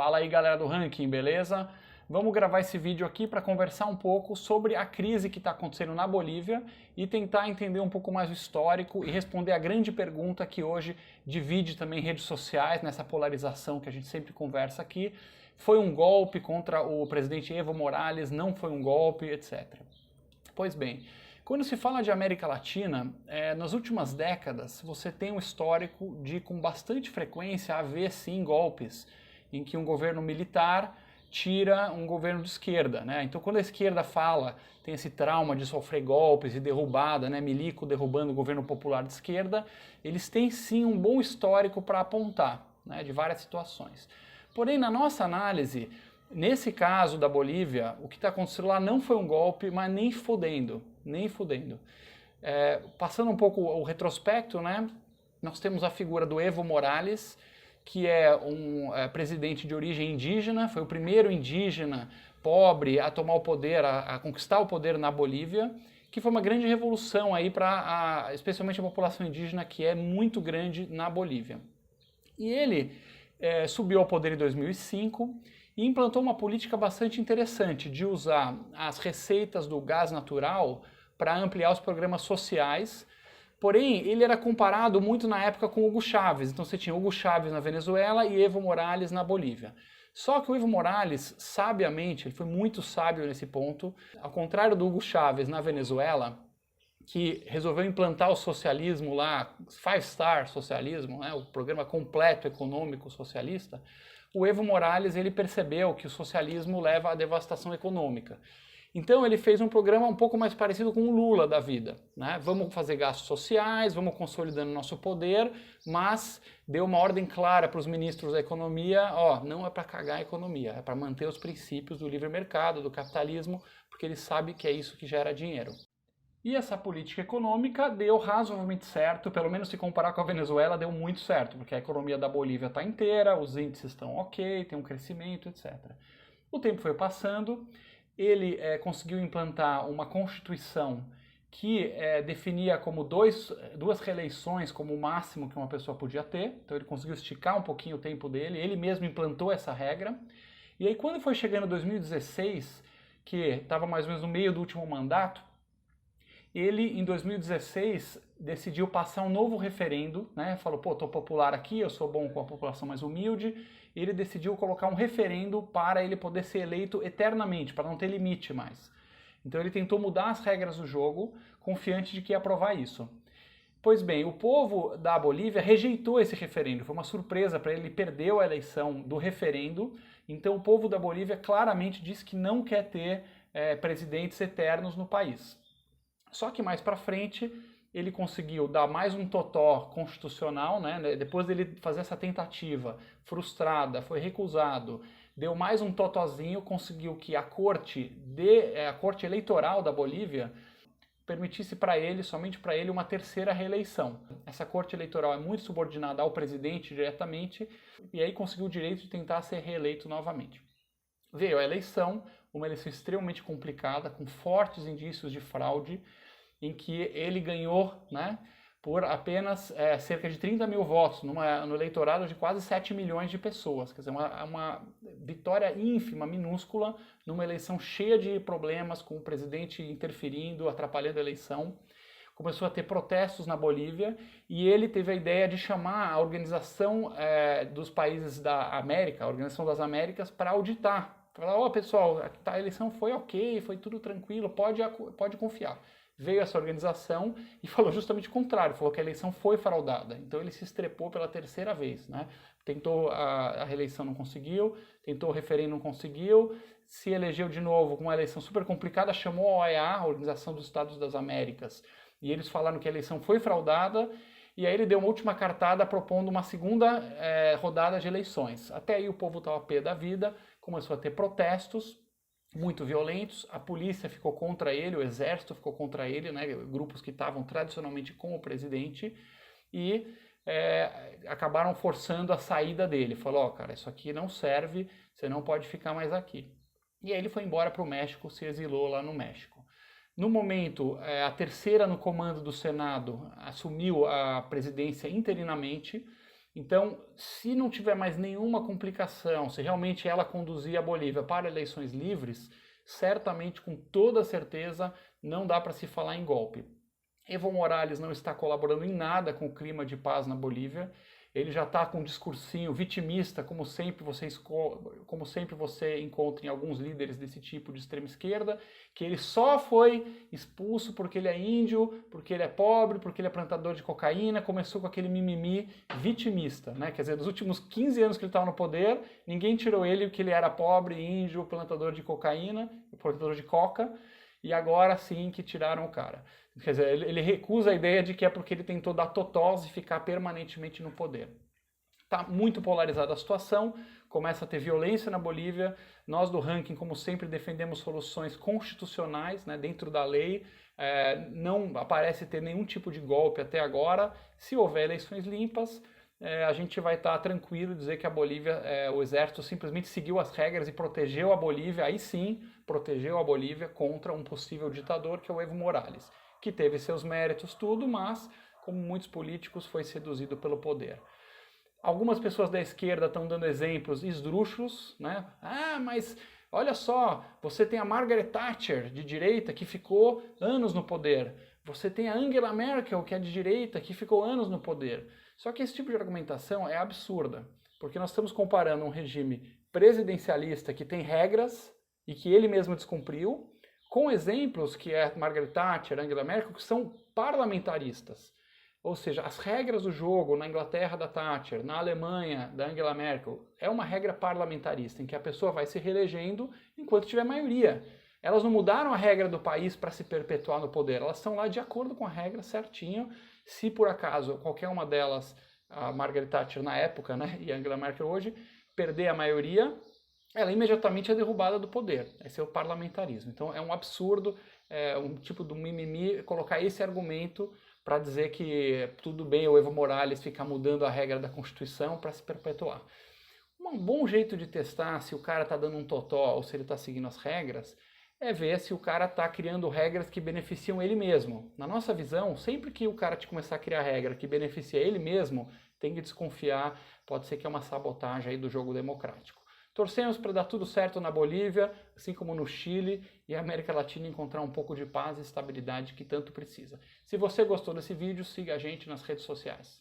Fala aí galera do Ranking, beleza? Vamos gravar esse vídeo aqui para conversar um pouco sobre a crise que está acontecendo na Bolívia e tentar entender um pouco mais o histórico e responder a grande pergunta que hoje divide também redes sociais nessa polarização que a gente sempre conversa aqui. Foi um golpe contra o presidente Evo Morales, não foi um golpe, etc. Pois bem, quando se fala de América Latina, nas últimas décadas você tem um histórico de com bastante frequência haver sim golpes em que um governo militar tira um governo de esquerda, né? Então quando a esquerda fala, tem esse trauma de sofrer golpes e derrubada, né? Milico derrubando o governo popular de esquerda, eles têm sim um bom histórico para apontar, né? De várias situações. Porém, na nossa análise, nesse caso da Bolívia, o que está acontecendo lá não foi um golpe, mas nem fudendo, nem fudendo. Passando um pouco o retrospecto, né? Nós temos a figura do Evo Morales, que é um presidente de origem indígena, foi o primeiro indígena pobre a tomar o poder, a conquistar o poder na Bolívia, que foi uma grande revolução aí para especialmente a população indígena, que é muito grande na Bolívia. E ele subiu ao poder em 2005 e implantou uma política bastante interessante de usar as receitas do gás natural para ampliar os programas sociais. Porém, ele era comparado muito na época com Hugo Chávez. Então você tinha Hugo Chávez na Venezuela e Evo Morales na Bolívia. Só que o Evo Morales, sabiamente, ele foi muito sábio nesse ponto, ao contrário do Hugo Chávez na Venezuela, que resolveu implantar o socialismo lá, Five Star Socialismo, né, o programa completo econômico socialista, o Evo Morales ele percebeu que o socialismo leva à devastação econômica. Então ele fez um programa um pouco mais parecido com o Lula da vida, né? Vamos fazer gastos sociais, vamos consolidando nosso poder, mas deu uma ordem clara para os ministros da economia, não é para cagar a economia, é para manter os princípios do livre mercado, do capitalismo, porque ele sabe que é isso que gera dinheiro. E essa política econômica deu razoavelmente certo, pelo menos se comparar com a Venezuela, deu muito certo, porque a economia da Bolívia está inteira, os índices estão ok, tem um crescimento, etc. O tempo foi passando, ele conseguiu implantar uma constituição que definia como duas reeleições como o máximo que uma pessoa podia ter, então ele conseguiu esticar um pouquinho o tempo dele, ele mesmo implantou essa regra, e aí quando foi chegando 2016, que estava mais ou menos no meio do último mandato, ele, em 2016, decidiu passar um novo referendo, né? Falou, estou popular aqui, eu sou bom com a população mais humilde. Ele decidiu colocar um referendo para ele poder ser eleito eternamente, para não ter limite mais. Então ele tentou mudar as regras do jogo, confiante de que ia aprovar isso. Pois bem, o povo da Bolívia rejeitou esse referendo, foi uma surpresa para ele, ele perdeu a eleição do referendo. Então o povo da Bolívia claramente disse que não quer ter presidentes eternos no país. Só que mais para frente ele conseguiu dar mais um totó constitucional, né? Depois dele fazer essa tentativa frustrada, foi recusado, deu mais um totozinho, conseguiu que a corte eleitoral da Bolívia permitisse para ele, somente para ele, uma terceira reeleição. Essa corte eleitoral é muito subordinada ao presidente diretamente e aí conseguiu o direito de tentar ser reeleito novamente. Veio a eleição, uma eleição extremamente complicada, com fortes indícios de fraude, em que ele ganhou, né, por apenas cerca de 30 mil votos, no eleitorado de quase 7 milhões de pessoas. Quer dizer, uma vitória ínfima, minúscula, numa eleição cheia de problemas, com o presidente interferindo, atrapalhando a eleição. Começou a ter protestos na Bolívia e ele teve a ideia de chamar a Organização dos Países da América, a Organização das Américas, para auditar. Falar, pessoal, a eleição foi ok, foi tudo tranquilo, pode confiar. Veio essa organização e falou justamente o contrário, falou que a eleição foi fraudada. Então ele se estrepou pela terceira vez, né? Tentou a reeleição, não conseguiu, tentou o referendo, não conseguiu, se elegeu de novo com uma eleição super complicada, chamou a OEA, a Organização dos Estados das Américas, e eles falaram que a eleição foi fraudada, e aí ele deu uma última cartada propondo uma segunda rodada de eleições. Até aí o povo estava pé da vida, começou a ter protestos muito violentos, a polícia ficou contra ele, o exército ficou contra ele, né, grupos que estavam tradicionalmente com o presidente, e acabaram forçando a saída dele. Falou, cara, isso aqui não serve, você não pode ficar mais aqui. E aí ele foi embora para o México, se exilou lá no México. No momento, a terceira no comando do Senado assumiu a presidência interinamente, Então, se não tiver mais nenhuma complicação, se realmente ela conduzir a Bolívia para eleições livres, certamente, com toda certeza, não dá para se falar em golpe. Evo Morales não está colaborando em nada com o clima de paz na Bolívia. Ele já está com um discursinho vitimista, como sempre você encontra em alguns líderes desse tipo de extrema esquerda, que ele só foi expulso porque ele é índio, porque ele é pobre, porque ele é plantador de cocaína. Começou com aquele mimimi vitimista, né? Quer dizer, dos últimos 15 anos que ele estava no poder, ninguém tirou ele porque ele era pobre, índio, plantador de cocaína, plantador de coca, e agora sim que tiraram o cara. Quer dizer, ele recusa a ideia de que é porque ele tentou dar totós e ficar permanentemente no poder. Está muito polarizada a situação, começa a ter violência na Bolívia. Nós do Ranking, como sempre, defendemos soluções constitucionais, né, dentro da lei. Não aparece ter nenhum tipo de golpe até agora. Se houver eleições limpas, a gente vai estar tranquilo dizer que a Bolívia, o exército simplesmente seguiu as regras e protegeu a Bolívia, aí sim, protegeu a Bolívia contra um possível ditador, que é o Evo Morales, que teve seus méritos, tudo, mas, como muitos políticos, foi seduzido pelo poder. Algumas pessoas da esquerda estão dando exemplos esdrúxulos, né? Ah, mas olha só, você tem a Margaret Thatcher, de direita, que ficou anos no poder. Você tem a Angela Merkel, que é de direita, que ficou anos no poder. Só que esse tipo de argumentação é absurda, porque nós estamos comparando um regime presidencialista que tem regras e que ele mesmo descumpriu, com exemplos que é Margaret Thatcher, Angela Merkel, que são parlamentaristas. Ou seja, as regras do jogo na Inglaterra da Thatcher, na Alemanha da Angela Merkel, é uma regra parlamentarista, em que a pessoa vai se reelegendo enquanto tiver maioria. Elas não mudaram a regra do país para se perpetuar no poder, elas estão lá de acordo com a regra certinho. Se por acaso qualquer uma delas, a Margaret Thatcher na época, né, e a Angela Merkel hoje, perder a maioria, ela imediatamente é derrubada do poder. Esse é o parlamentarismo. Então é um absurdo, um tipo de mimimi, colocar esse argumento para dizer que tudo bem o Evo Morales ficar mudando a regra da Constituição para se perpetuar. Um bom jeito de testar se o cara está dando um totó ou se ele está seguindo as regras é ver se o cara está criando regras que beneficiam ele mesmo. Na nossa visão, sempre que o cara te começar a criar regra que beneficia ele mesmo, tem que desconfiar, pode ser que é uma sabotagem aí do jogo democrático. Torcemos para dar tudo certo na Bolívia, assim como no Chile, e a América Latina encontrar um pouco de paz e estabilidade que tanto precisa. Se você gostou desse vídeo, siga a gente nas redes sociais.